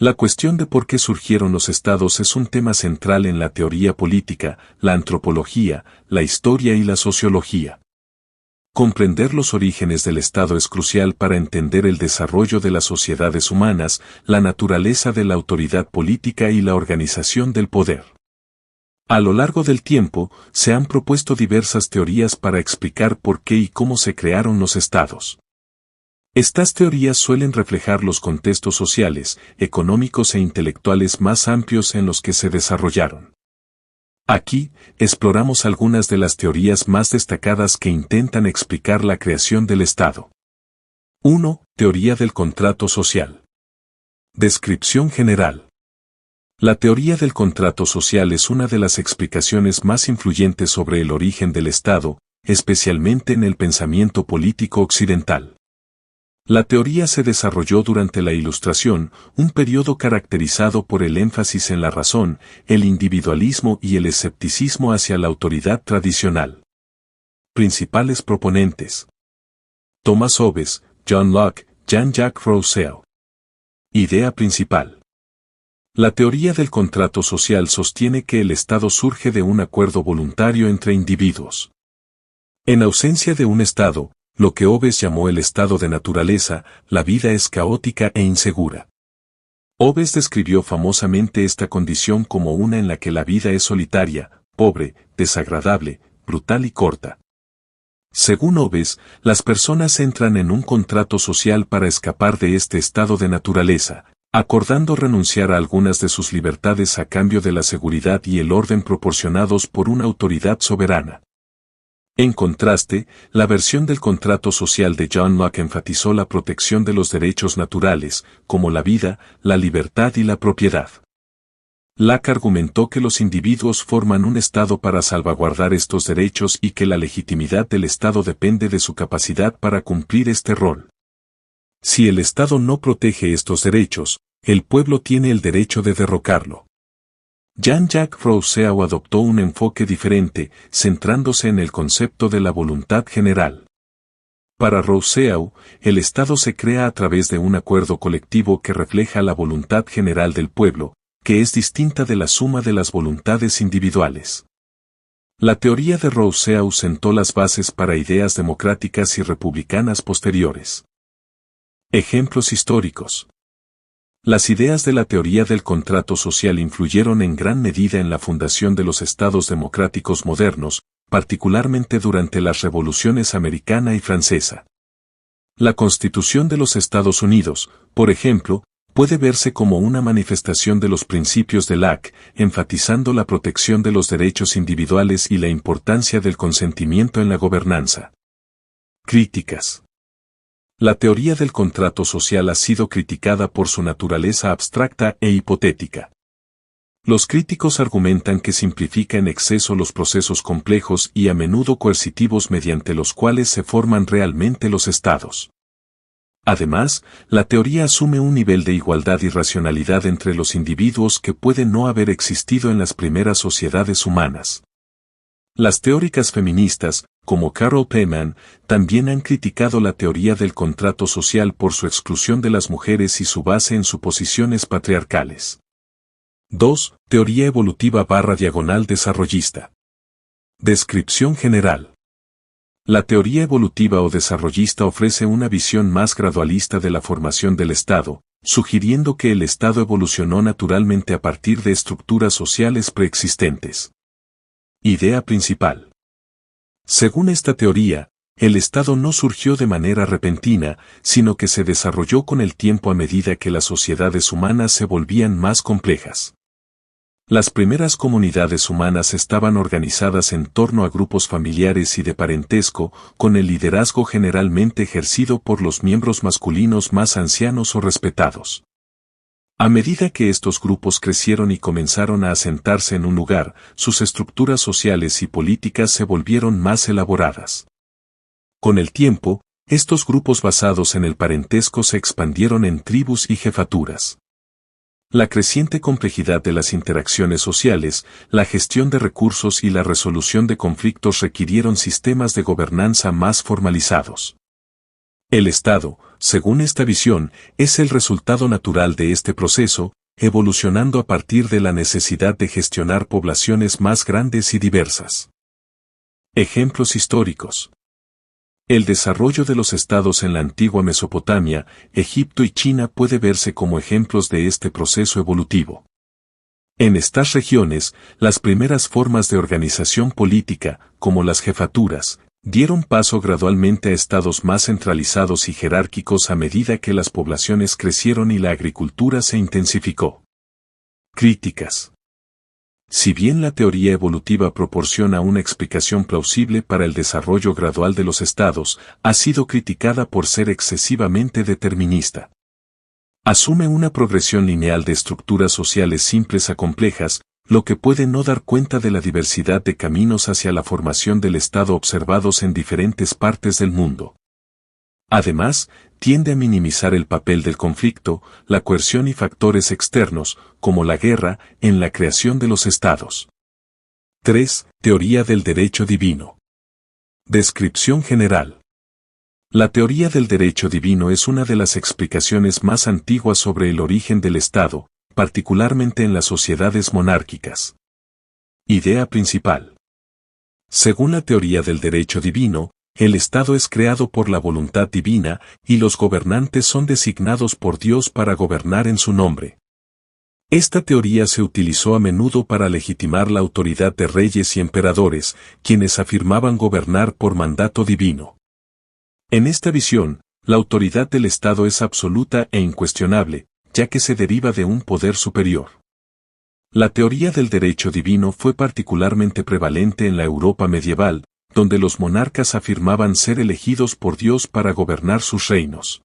La cuestión de por qué surgieron los estados es un tema central en la teoría política, la antropología, la historia y la sociología. Comprender los orígenes del Estado es crucial para entender el desarrollo de las sociedades humanas, la naturaleza de la autoridad política y la organización del poder. A lo largo del tiempo, se han propuesto diversas teorías para explicar por qué y cómo se crearon los estados. Estas teorías suelen reflejar los contextos sociales, económicos e intelectuales más amplios en los que se desarrollaron. Aquí, exploramos algunas de las teorías más destacadas que intentan explicar la creación del Estado. 1. Teoría del contrato social. Descripción general. La teoría del contrato social es una de las explicaciones más influyentes sobre el origen del Estado, especialmente en el pensamiento político occidental. La teoría se desarrolló durante la Ilustración, un periodo caracterizado por el énfasis en la razón, el individualismo y el escepticismo hacia la autoridad tradicional. Principales proponentes: Thomas Hobbes, John Locke, Jean-Jacques Rousseau. Idea principal. La teoría del contrato social sostiene que el Estado surge de un acuerdo voluntario entre individuos. En ausencia de un Estado, lo que Hobbes llamó el estado de naturaleza, la vida es caótica e insegura. Hobbes describió famosamente esta condición como una en la que la vida es solitaria, pobre, desagradable, brutal y corta. Según Hobbes, las personas entran en un contrato social para escapar de este estado de naturaleza, acordando renunciar a algunas de sus libertades a cambio de la seguridad y el orden proporcionados por una autoridad soberana. En contraste, la versión del contrato social de John Locke enfatizó la protección de los derechos naturales, como la vida, la libertad y la propiedad. Locke argumentó que los individuos forman un Estado para salvaguardar estos derechos y que la legitimidad del Estado depende de su capacidad para cumplir este rol. Si el Estado no protege estos derechos, el pueblo tiene el derecho de derrocarlo. Jean-Jacques Rousseau adoptó un enfoque diferente, centrándose en el concepto de la voluntad general. Para Rousseau, el Estado se crea a través de un acuerdo colectivo que refleja la voluntad general del pueblo, que es distinta de la suma de las voluntades individuales. La teoría de Rousseau sentó las bases para ideas democráticas y republicanas posteriores. Ejemplos históricos. Las ideas de la teoría del contrato social influyeron en gran medida en la fundación de los estados democráticos modernos, particularmente durante las revoluciones americana y francesa. La Constitución de los Estados Unidos, por ejemplo, puede verse como una manifestación de los principios de Locke, enfatizando la protección de los derechos individuales y la importancia del consentimiento en la gobernanza. Críticas. La teoría del contrato social ha sido criticada por su naturaleza abstracta e hipotética. Los críticos argumentan que simplifica en exceso los procesos complejos y a menudo coercitivos mediante los cuales se forman realmente los estados. Además, la teoría asume un nivel de igualdad y racionalidad entre los individuos que puede no haber existido en las primeras sociedades humanas. Las teóricas feministas, como Carol Paman, también han criticado la teoría del contrato social por su exclusión de las mujeres y su base en suposiciones patriarcales. 2. Teoría evolutiva / desarrollista. Descripción general. La teoría evolutiva o desarrollista ofrece una visión más gradualista de la formación del Estado, sugiriendo que el Estado evolucionó naturalmente a partir de estructuras sociales preexistentes. Idea principal. Según esta teoría, el Estado no surgió de manera repentina, sino que se desarrolló con el tiempo a medida que las sociedades humanas se volvían más complejas. Las primeras comunidades humanas estaban organizadas en torno a grupos familiares y de parentesco, con el liderazgo generalmente ejercido por los miembros masculinos más ancianos o respetados. A medida que estos grupos crecieron y comenzaron a asentarse en un lugar, sus estructuras sociales y políticas se volvieron más elaboradas. Con el tiempo, estos grupos basados en el parentesco se expandieron en tribus y jefaturas. La creciente complejidad de las interacciones sociales, la gestión de recursos y la resolución de conflictos requirieron sistemas de gobernanza más formalizados. El Estado, según esta visión, es el resultado natural de este proceso, evolucionando a partir de la necesidad de gestionar poblaciones más grandes y diversas. Ejemplos históricos. El desarrollo de los estados en la antigua Mesopotamia, Egipto y China puede verse como ejemplos de este proceso evolutivo. En estas regiones, las primeras formas de organización política, como las jefaturas, dieron paso gradualmente a estados más centralizados y jerárquicos a medida que las poblaciones crecieron y la agricultura se intensificó. Críticas. Si bien la teoría evolutiva proporciona una explicación plausible para el desarrollo gradual de los estados, ha sido criticada por ser excesivamente determinista. Asume una progresión lineal de estructuras sociales simples a complejas, lo que puede no dar cuenta de la diversidad de caminos hacia la formación del Estado observados en diferentes partes del mundo. Además, tiende a minimizar el papel del conflicto, la coerción y factores externos, como la guerra, en la creación de los estados. 3. Teoría del derecho divino. Descripción general. La teoría del derecho divino es una de las explicaciones más antiguas sobre el origen del Estado, particularmente en las sociedades monárquicas. Idea principal. Según la teoría del derecho divino, el Estado es creado por la voluntad divina, y los gobernantes son designados por Dios para gobernar en su nombre. Esta teoría se utilizó a menudo para legitimar la autoridad de reyes y emperadores, quienes afirmaban gobernar por mandato divino. En esta visión, la autoridad del Estado es absoluta e incuestionable, ya que se deriva de un poder superior. La teoría del derecho divino fue particularmente prevalente en la Europa medieval, donde los monarcas afirmaban ser elegidos por Dios para gobernar sus reinos.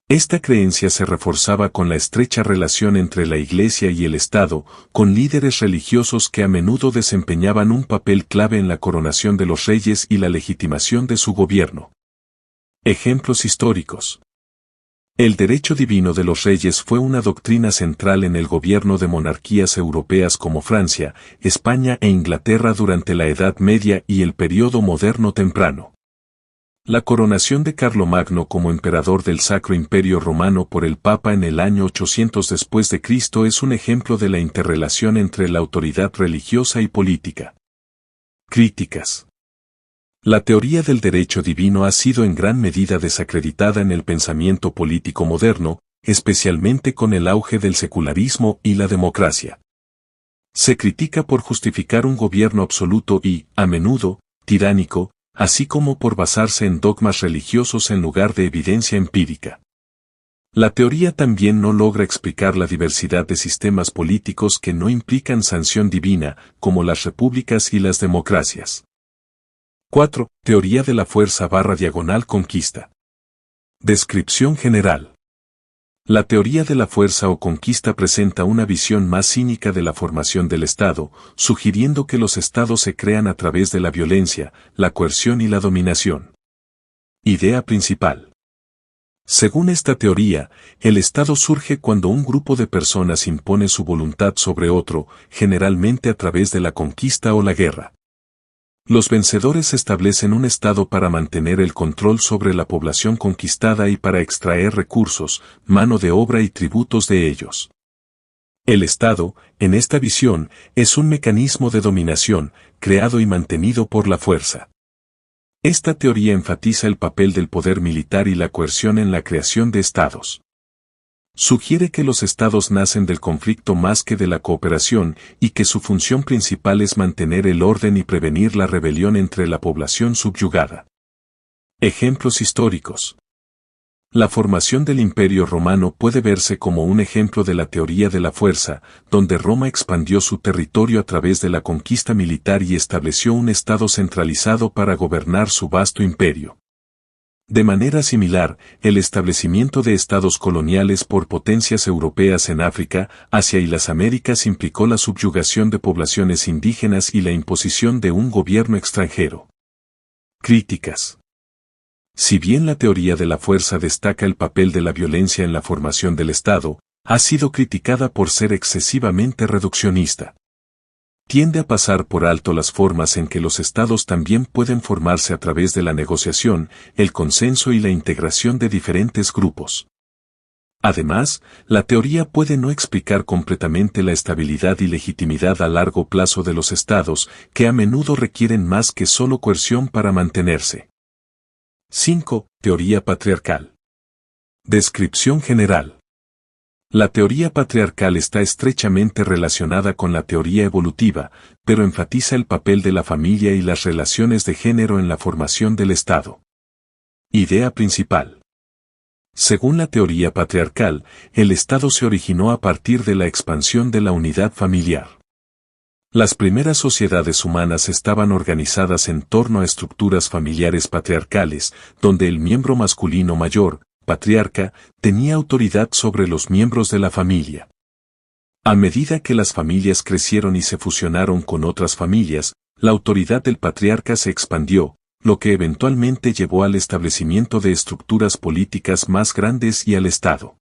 Esta creencia se reforzaba con la estrecha relación entre la Iglesia y el Estado, con líderes religiosos que a menudo desempeñaban un papel clave en la coronación de los reyes y la legitimación de su gobierno. Ejemplos históricos. El derecho divino de los reyes fue una doctrina central en el gobierno de monarquías europeas como Francia, España e Inglaterra durante la Edad Media y el período moderno temprano. La coronación de Carlomagno como emperador del Sacro Imperio Romano por el Papa en el año 800 después de Cristo es un ejemplo de la interrelación entre la autoridad religiosa y política. Críticas. La teoría del derecho divino ha sido en gran medida desacreditada en el pensamiento político moderno, especialmente con el auge del secularismo y la democracia. Se critica por justificar un gobierno absoluto y, a menudo, tiránico, así como por basarse en dogmas religiosos en lugar de evidencia empírica. La teoría también no logra explicar la diversidad de sistemas políticos que no implican sanción divina, como las repúblicas y las democracias. 4. Teoría de la fuerza/conquista. Descripción general. La teoría de la fuerza o conquista presenta una visión más cínica de la formación del Estado, sugiriendo que los Estados se crean a través de la violencia, la coerción y la dominación. Idea principal. Según esta teoría, el Estado surge cuando un grupo de personas impone su voluntad sobre otro, generalmente a través de la conquista o la guerra. Los vencedores establecen un Estado para mantener el control sobre la población conquistada y para extraer recursos, mano de obra y tributos de ellos. El Estado, en esta visión, es un mecanismo de dominación, creado y mantenido por la fuerza. Esta teoría enfatiza el papel del poder militar y la coerción en la creación de Estados. Sugiere que los Estados nacen del conflicto más que de la cooperación y que su función principal es mantener el orden y prevenir la rebelión entre la población subyugada. Ejemplos históricos. La formación del Imperio Romano puede verse como un ejemplo de la teoría de la fuerza, donde Roma expandió su territorio a través de la conquista militar y estableció un Estado centralizado para gobernar su vasto imperio. De manera similar, el establecimiento de estados coloniales por potencias europeas en África, Asia y las Américas implicó la subyugación de poblaciones indígenas y la imposición de un gobierno extranjero. Críticas. Si bien la teoría de la fuerza destaca el papel de la violencia en la formación del Estado, ha sido criticada por ser excesivamente reduccionista. tiende a pasar por alto las formas en que los estados también pueden formarse a través de la negociación, el consenso y la integración de diferentes grupos. Además, la teoría puede no explicar completamente la estabilidad y legitimidad a largo plazo de los estados, que a menudo requieren más que solo coerción para mantenerse. 5. Teoría patriarcal. Descripción general. La teoría patriarcal está estrechamente relacionada con la teoría evolutiva, pero enfatiza el papel de la familia y las relaciones de género en la formación del Estado. Idea principal. Según la teoría patriarcal, el Estado se originó a partir de la expansión de la unidad familiar. Las primeras sociedades humanas estaban organizadas en torno a estructuras familiares patriarcales, donde el miembro masculino mayor, patriarca, tenía autoridad sobre los miembros de la familia. A medida que las familias crecieron y se fusionaron con otras familias, la autoridad del patriarca se expandió, lo que eventualmente llevó al establecimiento de estructuras políticas más grandes y al Estado.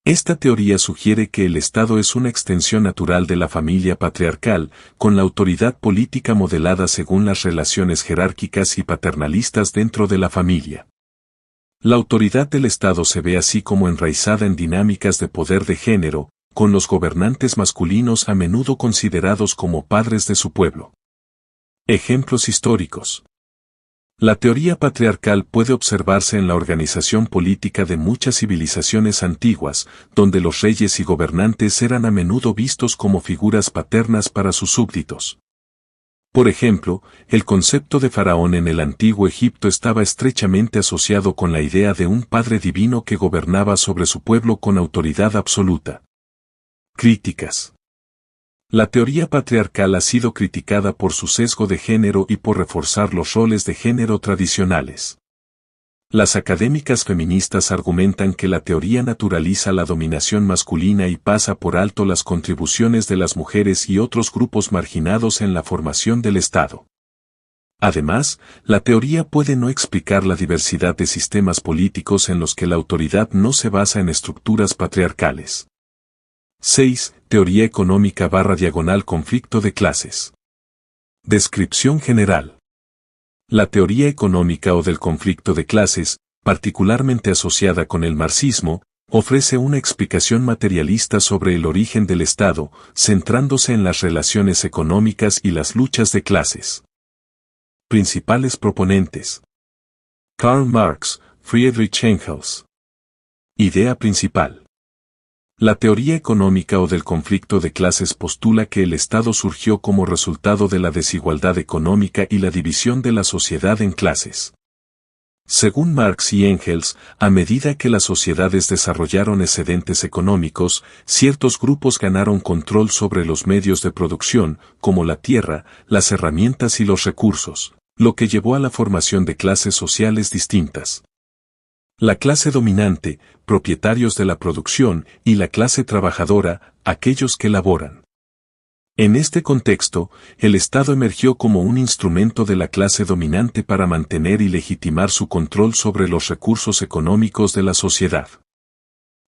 Esta teoría sugiere que el Estado es una extensión natural de la familia patriarcal, con la autoridad política modelada según las relaciones jerárquicas y paternalistas dentro de la familia. La autoridad del Estado se ve así como enraizada en dinámicas de poder de género, con los gobernantes masculinos a menudo considerados como padres de su pueblo. Ejemplos históricos. La teoría patriarcal puede observarse en la organización política de muchas civilizaciones antiguas, donde los reyes y gobernantes eran a menudo vistos como figuras paternas para sus súbditos. Por ejemplo, el concepto de faraón en el antiguo Egipto estaba estrechamente asociado con la idea de un padre divino que gobernaba sobre su pueblo con autoridad absoluta. Críticas. La teoría patriarcal ha sido criticada por su sesgo de género y por reforzar los roles de género tradicionales. Las académicas feministas argumentan que la teoría naturaliza la dominación masculina y pasa por alto las contribuciones de las mujeres y otros grupos marginados en la formación del Estado. Además, la teoría puede no explicar la diversidad de sistemas políticos en los que la autoridad no se basa en estructuras patriarcales. 6. Teoría económica / conflicto de clases. Descripción general. La teoría económica o del conflicto de clases, particularmente asociada con el marxismo, ofrece una explicación materialista sobre el origen del Estado, centrándose en las relaciones económicas y las luchas de clases. Principales proponentes. Karl Marx, Friedrich Engels. Idea principal. La teoría económica o del conflicto de clases postula que el Estado surgió como resultado de la desigualdad económica y la división de la sociedad en clases. Según Marx y Engels, a medida que las sociedades desarrollaron excedentes económicos, ciertos grupos ganaron control sobre los medios de producción, como la tierra, las herramientas y los recursos, lo que llevó a la formación de clases sociales distintas. La clase dominante, propietarios de la producción, y la clase trabajadora, aquellos que laboran. En este contexto, el Estado emergió como un instrumento de la clase dominante para mantener y legitimar su control sobre los recursos económicos de la sociedad.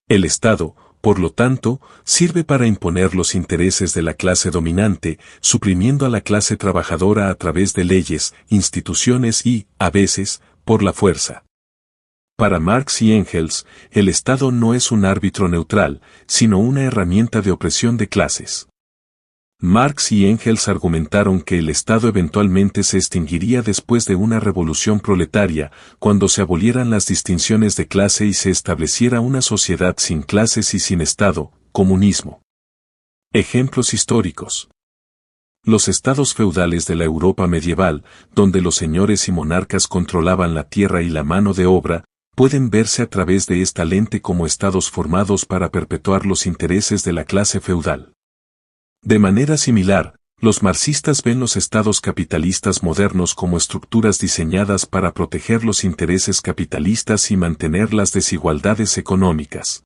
El Estado, por lo tanto, sirve para imponer los intereses de la clase dominante, suprimiendo a la clase trabajadora a través de leyes, instituciones y, a veces, por la fuerza. Para Marx y Engels, el Estado no es un árbitro neutral, sino una herramienta de opresión de clases. Marx y Engels argumentaron que el Estado eventualmente se extinguiría después de una revolución proletaria, cuando se abolieran las distinciones de clase y se estableciera una sociedad sin clases y sin Estado, comunismo. Ejemplos históricos. Los estados feudales de la Europa medieval, donde los señores y monarcas controlaban la tierra y la mano de obra, pueden verse a través de esta lente como estados formados para perpetuar los intereses de la clase feudal. De manera similar, los marxistas ven los estados capitalistas modernos como estructuras diseñadas para proteger los intereses capitalistas y mantener las desigualdades económicas.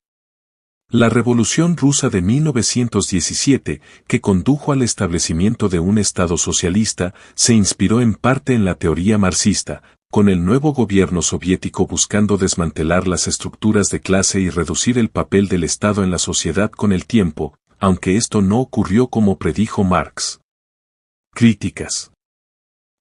La Revolución Rusa de 1917, que condujo al establecimiento de un Estado socialista, se inspiró en parte en la teoría marxista, con el nuevo gobierno soviético buscando desmantelar las estructuras de clase y reducir el papel del Estado en la sociedad con el tiempo, aunque esto no ocurrió como predijo Marx. Críticas.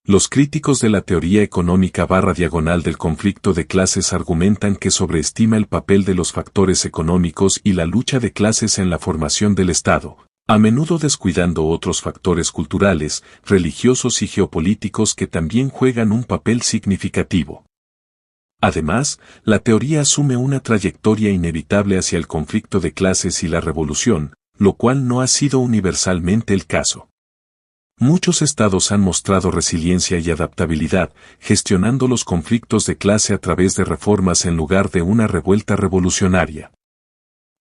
Los críticos de la teoría económica / del conflicto de clases argumentan que sobreestima el papel de los factores económicos y la lucha de clases en la formación del Estado, a menudo descuidando otros factores culturales, religiosos y geopolíticos que también juegan un papel significativo. Además, la teoría asume una trayectoria inevitable hacia el conflicto de clases y la revolución, lo cual no ha sido universalmente el caso. Muchos estados han mostrado resiliencia y adaptabilidad, gestionando los conflictos de clase a través de reformas en lugar de una revuelta revolucionaria.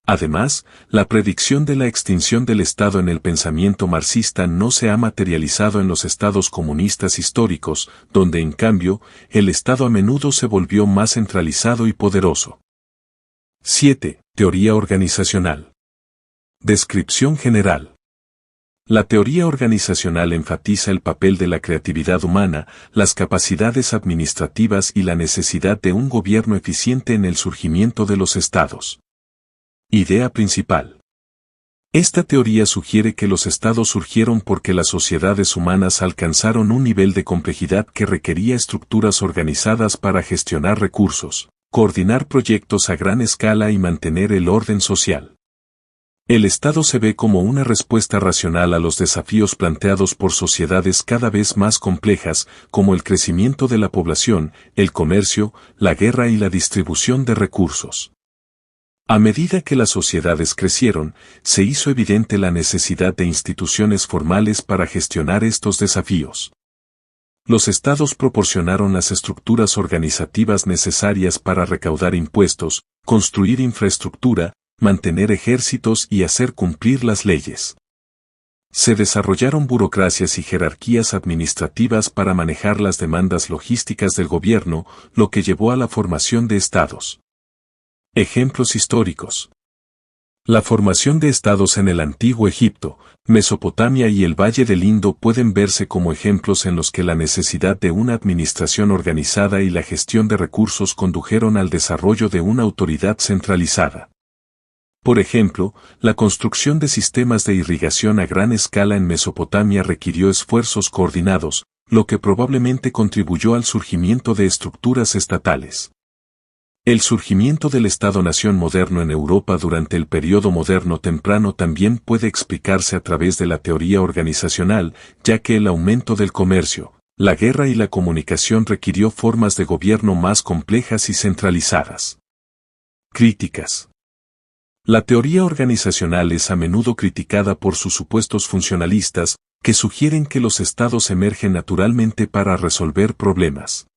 Además, la predicción de la extinción del Estado en el pensamiento marxista no se ha materializado en los estados comunistas históricos, donde en cambio, el Estado a menudo se volvió más centralizado y poderoso. 7. Teoría organizacional. Descripción general. La teoría organizacional enfatiza el papel de la creatividad humana, las capacidades administrativas y la necesidad de un gobierno eficiente en el surgimiento de los estados. Idea principal. Esta teoría sugiere que los estados surgieron porque las sociedades humanas alcanzaron un nivel de complejidad que requería estructuras organizadas para gestionar recursos, coordinar proyectos a gran escala y mantener el orden social. El Estado se ve como una respuesta racional a los desafíos planteados por sociedades cada vez más complejas, como el crecimiento de la población, el comercio, la guerra y la distribución de recursos. A medida que las sociedades crecieron, se hizo evidente la necesidad de instituciones formales para gestionar estos desafíos. Los estados proporcionaron las estructuras organizativas necesarias para recaudar impuestos, construir infraestructura, mantener ejércitos y hacer cumplir las leyes. Se desarrollaron burocracias y jerarquías administrativas para manejar las demandas logísticas del gobierno, lo que llevó a la formación de estados. Ejemplos históricos. La formación de estados en el Antiguo Egipto, Mesopotamia y el Valle del Indo pueden verse como ejemplos en los que la necesidad de una administración organizada y la gestión de recursos condujeron al desarrollo de una autoridad centralizada. Por ejemplo, la construcción de sistemas de irrigación a gran escala en Mesopotamia requirió esfuerzos coordinados, lo que probablemente contribuyó al surgimiento de estructuras estatales. El surgimiento del Estado-nación moderno en Europa durante el período moderno temprano también puede explicarse a través de la teoría organizacional, ya que el aumento del comercio, la guerra y la comunicación requirió formas de gobierno más complejas y centralizadas. Críticas. La teoría organizacional es a menudo criticada por sus supuestos funcionalistas, que sugieren que los estados emergen naturalmente para resolver problemas.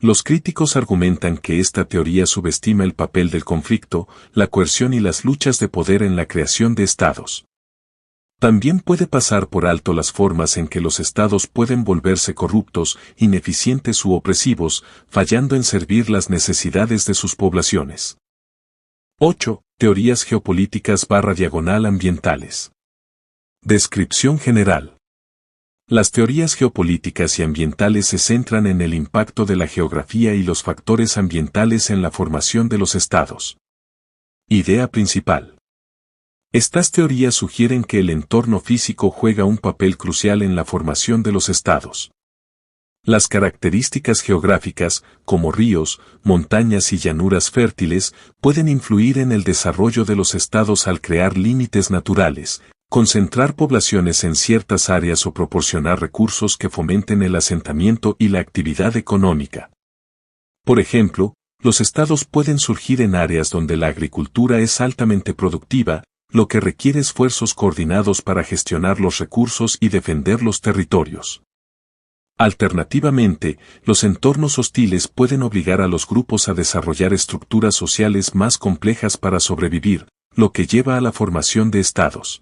Los críticos argumentan que esta teoría subestima el papel del conflicto, la coerción y las luchas de poder en la creación de estados. También puede pasar por alto las formas en que los estados pueden volverse corruptos, ineficientes u opresivos, fallando en servir las necesidades de sus poblaciones. 8. Teorías geopolíticas / ambientales. Descripción general. Las teorías geopolíticas y ambientales se centran en el impacto de la geografía y los factores ambientales en la formación de los estados. Idea principal. Estas teorías sugieren que el entorno físico juega un papel crucial en la formación de los estados. Las características geográficas, como ríos, montañas y llanuras fértiles, pueden influir en el desarrollo de los estados al crear límites naturales, concentrar poblaciones en ciertas áreas o proporcionar recursos que fomenten el asentamiento y la actividad económica. Por ejemplo, los estados pueden surgir en áreas donde la agricultura es altamente productiva, lo que requiere esfuerzos coordinados para gestionar los recursos y defender los territorios. Alternativamente, los entornos hostiles pueden obligar a los grupos a desarrollar estructuras sociales más complejas para sobrevivir, lo que lleva a la formación de estados.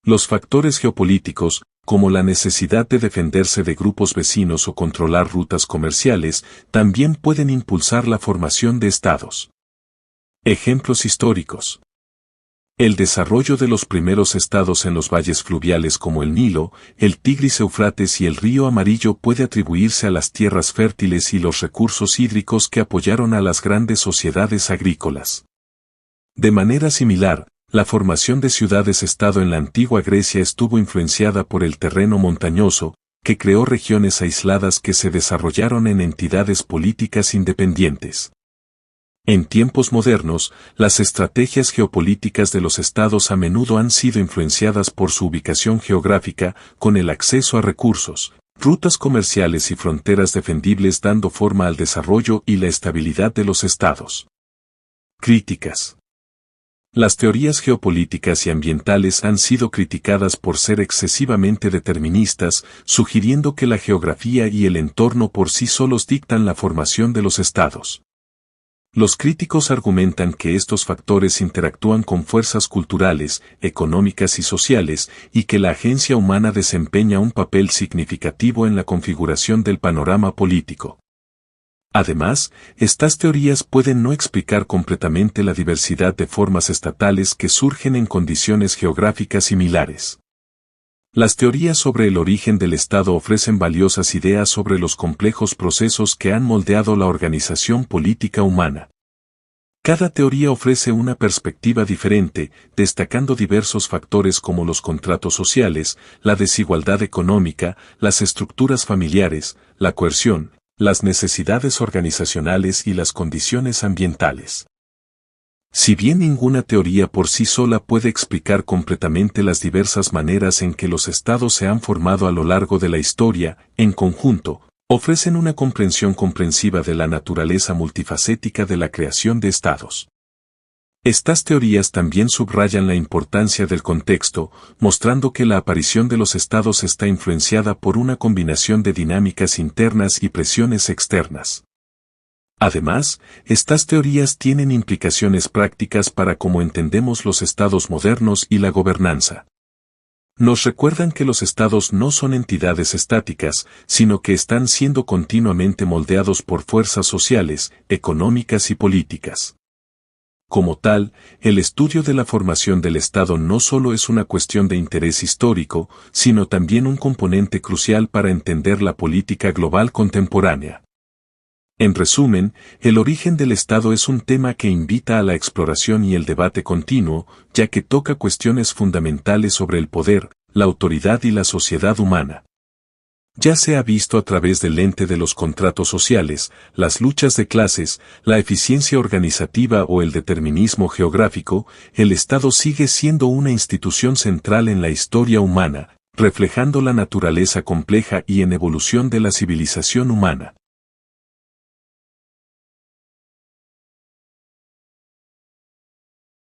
Los factores geopolíticos, como la necesidad de defenderse de grupos vecinos o controlar rutas comerciales, también pueden impulsar la formación de estados. Ejemplos históricos. El desarrollo de los primeros estados en los valles fluviales como el Nilo, el Tigris-Éufrates y el Río Amarillo puede atribuirse a las tierras fértiles y los recursos hídricos que apoyaron a las grandes sociedades agrícolas. De manera similar, La formación de ciudades-estado en la antigua Grecia estuvo influenciada por el terreno montañoso, que creó regiones aisladas que se desarrollaron en entidades políticas independientes. En tiempos modernos, las estrategias geopolíticas de los estados a menudo han sido influenciadas por su ubicación geográfica, con el acceso a recursos, rutas comerciales y fronteras defendibles dando forma al desarrollo y la estabilidad de los estados. Críticas. Las teorías geopolíticas y ambientales han sido criticadas por ser excesivamente deterministas, sugiriendo que la geografía y el entorno por sí solos dictan la formación de los estados. Los críticos argumentan que estos factores interactúan con fuerzas culturales, económicas y sociales, y que la agencia humana desempeña un papel significativo en la configuración del panorama político. Además, estas teorías pueden no explicar completamente la diversidad de formas estatales que surgen en condiciones geográficas similares. Las teorías sobre el origen del Estado ofrecen valiosas ideas sobre los complejos procesos que han moldeado la organización política humana. Cada teoría ofrece una perspectiva diferente, destacando diversos factores como los contratos sociales, la desigualdad económica, las estructuras familiares, la coerción, las necesidades organizacionales y las condiciones ambientales. Si bien ninguna teoría por sí sola puede explicar completamente las diversas maneras en que los estados se han formado a lo largo de la historia, en conjunto, ofrecen una comprensión comprensiva de la naturaleza multifacética de la creación de estados. Estas teorías también subrayan la importancia del contexto, mostrando que la aparición de los estados está influenciada por una combinación de dinámicas internas y presiones externas. Además, estas teorías tienen implicaciones prácticas para cómo entendemos los estados modernos y la gobernanza. Nos recuerdan que los estados no son entidades estáticas, sino que están siendo continuamente moldeados por fuerzas sociales, económicas y políticas. Como tal, el estudio de la formación del Estado no solo es una cuestión de interés histórico, sino también un componente crucial para entender la política global contemporánea. En resumen, el origen del Estado es un tema que invita a la exploración y el debate continuo, ya que toca cuestiones fundamentales sobre el poder, la autoridad y la sociedad humana. Ya sea visto a través del lente de los contratos sociales, las luchas de clases, la eficiencia organizativa o el determinismo geográfico, el Estado sigue siendo una institución central en la historia humana, reflejando la naturaleza compleja y en evolución de la civilización humana.